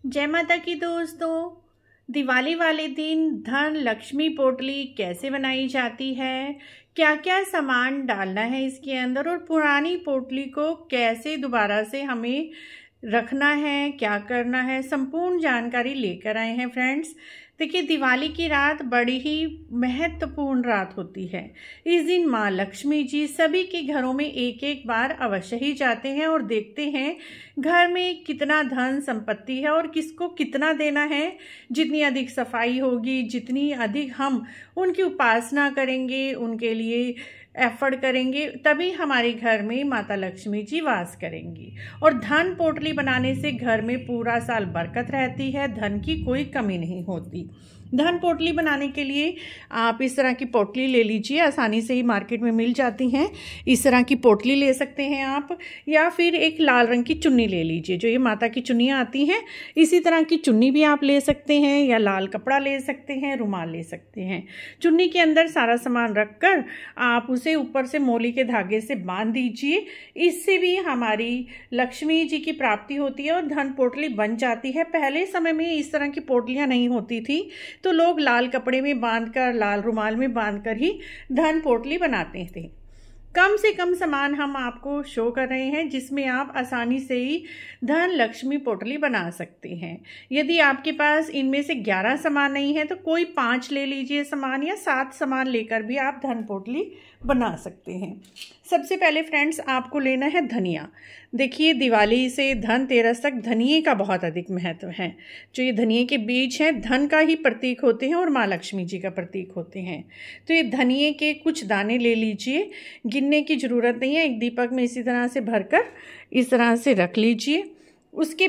जय माता की दोस्तों। दिवाली वाले दिन धन लक्ष्मी पोटली कैसे बनाई जाती है, क्या क्या सामान डालना है इसके अंदर और पुरानी पोटली को कैसे दोबारा से हमें रखना है, क्या करना है, संपूर्ण जानकारी लेकर आए हैं फ्रेंड्स। देखिए, दिवाली की रात बड़ी ही महत्वपूर्ण रात होती है। इस दिन माँ लक्ष्मी जी सभी के घरों में एक एक बार अवश्य ही जाते हैं और देखते हैं घर में कितना धन संपत्ति है और किसको कितना देना है। जितनी अधिक सफाई होगी, जितनी अधिक हम उनकी उपासना करेंगे, उनके लिए एफर्ट करेंगे, तभी हमारे घर में माता लक्ष्मी जी वास करेंगी। और धन पोटली बनाने से घर में पूरा साल बरकत रहती है, धन की कोई कमी नहीं होती। धन पोटली बनाने के लिए आप इस तरह की पोटली ले लीजिए, आसानी से ही मार्केट में मिल जाती हैं। इस तरह की पोटली ले सकते हैं आप, या फिर एक लाल रंग की चुन्नी ले लीजिए, जो ये माता की चुन्नियाँ आती हैं। इसी तरह की चुन्नी भी आप ले सकते हैं, या लाल कपड़ा ले सकते हैं, रुमाल ले सकते हैं। चुन्नी के अंदर सारा सामान रखकर आप उसे ऊपर से मोली के धागे से बांध दीजिए। इससे भी हमारी लक्ष्मी जी की प्राप्ति होती है और धन पोटली बन जाती है। पहले समय में इस तरह की पोटलियाँ नहीं होती थी, तो लोग लाल कपड़े में बांधकर, लाल रुमाल में बांधकर ही धन पोटली बनाते थे। कम से कम सामान हम आपको शो कर रहे हैं जिसमें आप आसानी से ही धन लक्ष्मी पोटली बना सकते हैं। यदि आपके पास इनमें से 11 सामान नहीं है तो कोई 5 ले लीजिए सामान, या 7 सामान लेकर भी आप धन पोटली बना सकते हैं। सबसे पहले फ्रेंड्स आपको लेना है धनिया। देखिए, दिवाली से धनतेरस तक धनिये का बहुत अधिक महत्व है। जो ये धनिये के बीज हैं धन का ही प्रतीक होते हैं और माँ लक्ष्मी जी का प्रतीक होते हैं। तो ये धनिये के कुछ दाने ले लीजिए, गिनने की ज़रूरत नहीं है, एक दीपक में इसी तरह से भरकर इस तरह से रख लीजिए। उसके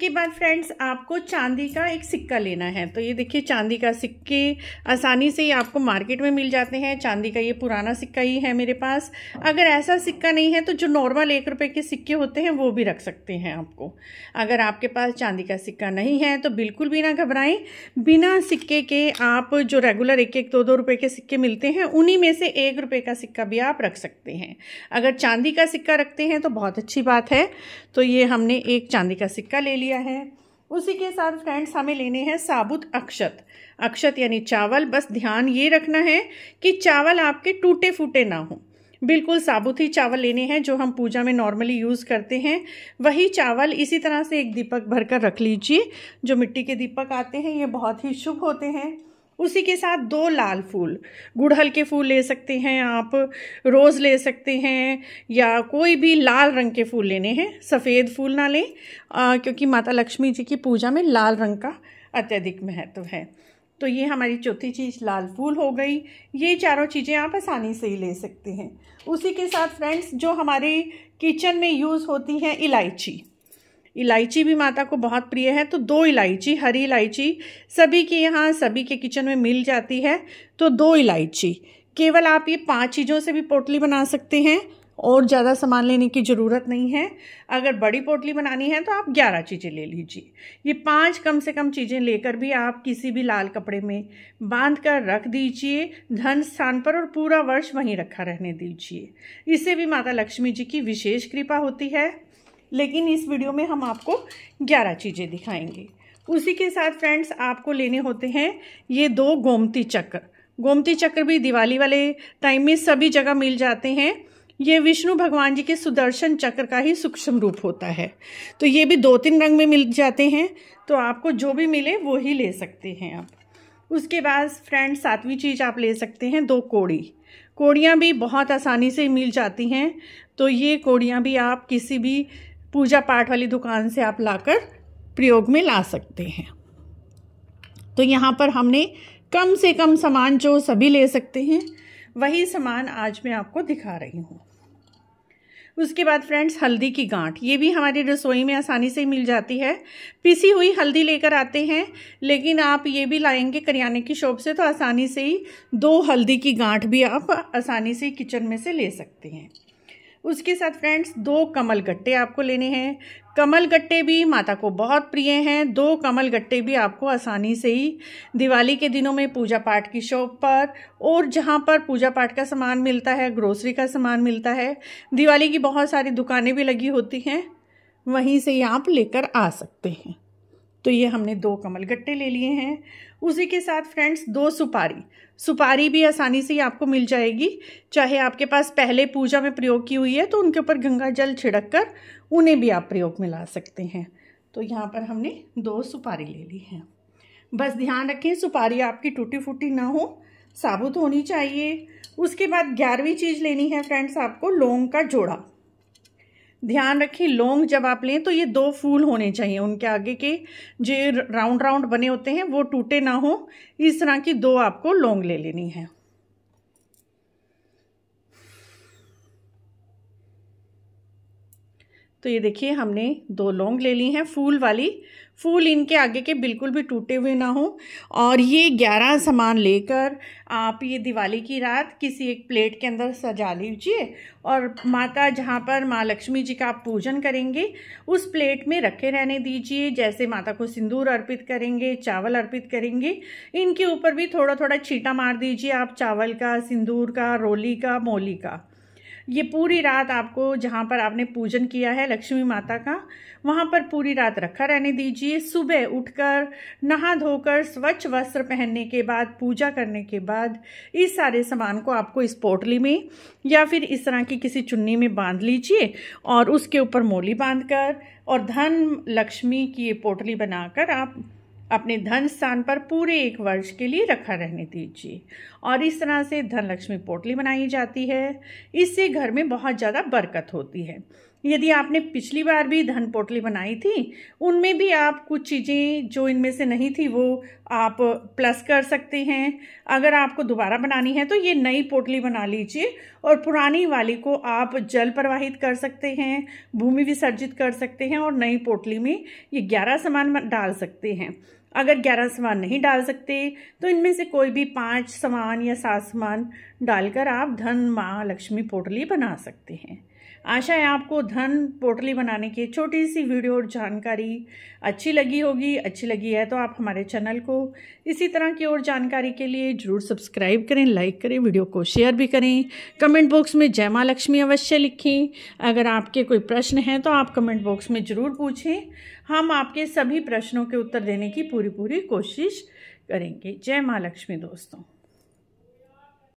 बाद फ्रेंड्स आपको चांदी का एक सिक्का लेना है। तो ये देखिए, चांदी का सिक्के आसानी से ही आपको मार्केट में मिल जाते हैं। चांदी का ये पुराना सिक्का ही है मेरे पास। अगर ऐसा सिक्का नहीं है तो जो नॉर्मल 1 रुपए के सिक्के होते हैं वो भी रख सकते हैं आपको। अगर आपके पास चांदी का सिक्का नहीं है तो बिल्कुल भी ना घबराएं, बिना सिक्के के आप जो रेगुलर 1-1, 2-2 रुपए के सिक्के मिलते हैं उन्हीं में से 1 रुपए का सिक्का भी आप रख सकते हैं। अगर चांदी का सिक्का रखते हैं तो बहुत अच्छी बात है। तो ये हमने एक चांदी का सिक्का ले लिया है। उसी के साथ फ्रेंड्स हमें लेने हैं साबुत अक्षत यानी चावल। बस ध्यान ये रखना है कि चावल आपके टूटे फूटे ना हो, बिल्कुल साबुत ही चावल लेने हैं जो हम पूजा में नॉर्मली यूज़ करते हैं। वही चावल इसी तरह से एक दीपक भरकर रख लीजिए। जो मिट्टी के दीपक आते हैं ये बहुत ही शुभ होते हैं। उसी के साथ 2 लाल फूल, गुड़हल के फूल ले सकते हैं आप, रोज़ ले सकते हैं, या कोई भी लाल रंग के फूल लेने हैं। सफ़ेद फूल ना लें क्योंकि माता लक्ष्मी जी की पूजा में लाल रंग का अत्यधिक महत्व है। तो ये हमारी चौथी चीज़ लाल फूल हो गई। ये चारों चीज़ें आप आसानी से ही ले सकते हैं। उसी के साथ फ्रेंड्स जो हमारे किचन में यूज़ होती हैं, इलायची भी माता को बहुत प्रिय है। तो 2 इलायची, हरी इलायची सभी के यहाँ, सभी के किचन में मिल जाती है। तो 2 इलायची, केवल आप ये 5 चीज़ों से भी पोटली बना सकते हैं और ज़्यादा सामान लेने की ज़रूरत नहीं है। अगर बड़ी पोटली बनानी है तो आप 11 चीज़ें ले लीजिए। ये 5 कम से कम चीज़ें लेकर भी आप किसी भी लाल कपड़े में बांध कर रख दीजिए धन स्थान पर, और पूरा वर्ष वहीं रखा रहने दीजिए। इससे भी माता लक्ष्मी जी की विशेष कृपा होती है। लेकिन इस वीडियो में हम आपको 11 चीज़ें दिखाएंगे। उसी के साथ फ्रेंड्स आपको लेने होते हैं ये 2 गोमती चक्र भी दिवाली वाले टाइम में सभी जगह मिल जाते हैं। ये विष्णु भगवान जी के सुदर्शन चक्र का ही सूक्ष्म रूप होता है। तो ये भी 2-3 रंग में मिल जाते हैं, तो आपको जो भी मिले वो ही ले सकते हैं आप। उसके बाद फ्रेंड्स 7वीं चीज़ आप ले सकते हैं 2 कोड़ियाँ भी बहुत आसानी से मिल जाती हैं। तो ये कोड़ियाँ भी आप किसी भी पूजा पाठ वाली दुकान से आप लाकर प्रयोग में ला सकते हैं। तो यहाँ पर हमने कम से कम सामान जो सभी ले सकते हैं वही सामान आज मैं आपको दिखा रही हूँ। उसके बाद फ्रेंड्स हल्दी की गांठ, ये भी हमारी रसोई में आसानी से मिल जाती है। पिसी हुई हल्दी लेकर आते हैं, लेकिन आप ये भी लाएंगे करियाने की शॉप से तो आसानी से ही 2 हल्दी की गांठ भी आप आसानी से किचन में से ले सकते हैं। उसके साथ फ्रेंड्स 2 कमल गट्टे आपको लेने हैं। कमल गट्टे भी माता को बहुत प्रिय हैं। 2 कमल गट्टे भी आपको आसानी से ही दिवाली के दिनों में पूजा पाठ की शॉप पर और जहाँ पर पूजा पाठ का सामान मिलता है, ग्रोसरी का सामान मिलता है, दिवाली की बहुत सारी दुकानें भी लगी होती हैं, वहीं से ही आप लेकर आ सकते हैं। तो ये हमने 2 कमल गट्टे ले लिए हैं। उसी के साथ फ्रेंड्स 2 सुपारी भी आसानी से ही आपको मिल जाएगी। चाहे आपके पास पहले पूजा में प्रयोग की हुई है तो उनके ऊपर गंगा जल छिड़क कर उन्हें भी आप प्रयोग में ला सकते हैं। तो यहाँ पर हमने 2 सुपारी ले ली हैं। बस ध्यान रखें सुपारी आपकी टूटी फूटी ना हो, साबुत होनी चाहिए। उसके बाद 11वीं चीज़ लेनी है फ्रेंड्स आपको लौंग का जोड़ा। ध्यान रखें लौंग जब आप लें तो ये 2 फूल होने चाहिए, उनके आगे के जो राउंड राउंड बने होते हैं वो टूटे ना हो। इस तरह की 2 आपको लौंग ले लेनी है। तो ये देखिए हमने 2 लौंग ले ली हैं फूल वाली। फूल इनके आगे के बिल्कुल भी टूटे हुए ना हो। और ये 11 सामान लेकर आप ये दिवाली की रात किसी एक प्लेट के अंदर सजा लीजिए और माता जहाँ पर माँ लक्ष्मी जी का आप पूजन करेंगे उस प्लेट में रखे रहने दीजिए। जैसे माता को सिंदूर अर्पित करेंगे, चावल अर्पित करेंगे, इनके ऊपर भी थोड़ा थोड़ा छींटा मार दीजिए आप चावल का, सिंदूर का, रोली का, मौली का। ये पूरी रात आपको जहाँ पर आपने पूजन किया है लक्ष्मी माता का वहाँ पर पूरी रात रखा रहने दीजिए। सुबह उठकर नहा धोकर स्वच्छ वस्त्र पहनने के बाद, पूजा करने के बाद इस सारे सामान को आपको इस पोटली में या फिर इस तरह की किसी चुन्नी में बांध लीजिए और उसके ऊपर मोली बांधकर और धन लक्ष्मी की ये पोटली बनाकर आप अपने धन स्थान पर पूरे 1 वर्ष के लिए रखा रहने दीजिए। और इस तरह से धन लक्ष्मी पोटली बनाई जाती है। इससे घर में बहुत ज़्यादा बरकत होती है। यदि आपने पिछली बार भी धन पोटली बनाई थी उनमें भी आप कुछ चीज़ें जो इनमें से नहीं थी वो आप प्लस कर सकते हैं। अगर आपको दोबारा बनानी है तो ये नई पोटली बना लीजिए और पुरानी वाली को आप जल प्रवाहित कर सकते हैं, भूमि विसर्जित कर सकते हैं और नई पोटली में ये 11 सामान डाल सकते हैं। अगर 11 सामान नहीं डाल सकते तो इनमें से कोई भी 5 सामान या 7 सामान डालकर आप धन माँ लक्ष्मी पोटली बना सकते हैं। आशा है आपको धन पोटली बनाने की छोटी सी वीडियो और जानकारी अच्छी लगी होगी। अच्छी लगी है तो आप हमारे चैनल को इसी तरह की और जानकारी के लिए ज़रूर सब्सक्राइब करें, लाइक करें, वीडियो को शेयर भी करें। कमेंट बॉक्स में जय माँ लक्ष्मी अवश्य लिखें। अगर आपके कोई प्रश्न हैं तो आप कमेंट बॉक्स में ज़रूर पूछें। हम आपके सभी प्रश्नों के उत्तर देने की पूरी कोशिश करेंगे। जय माँ लक्ष्मी दोस्तों।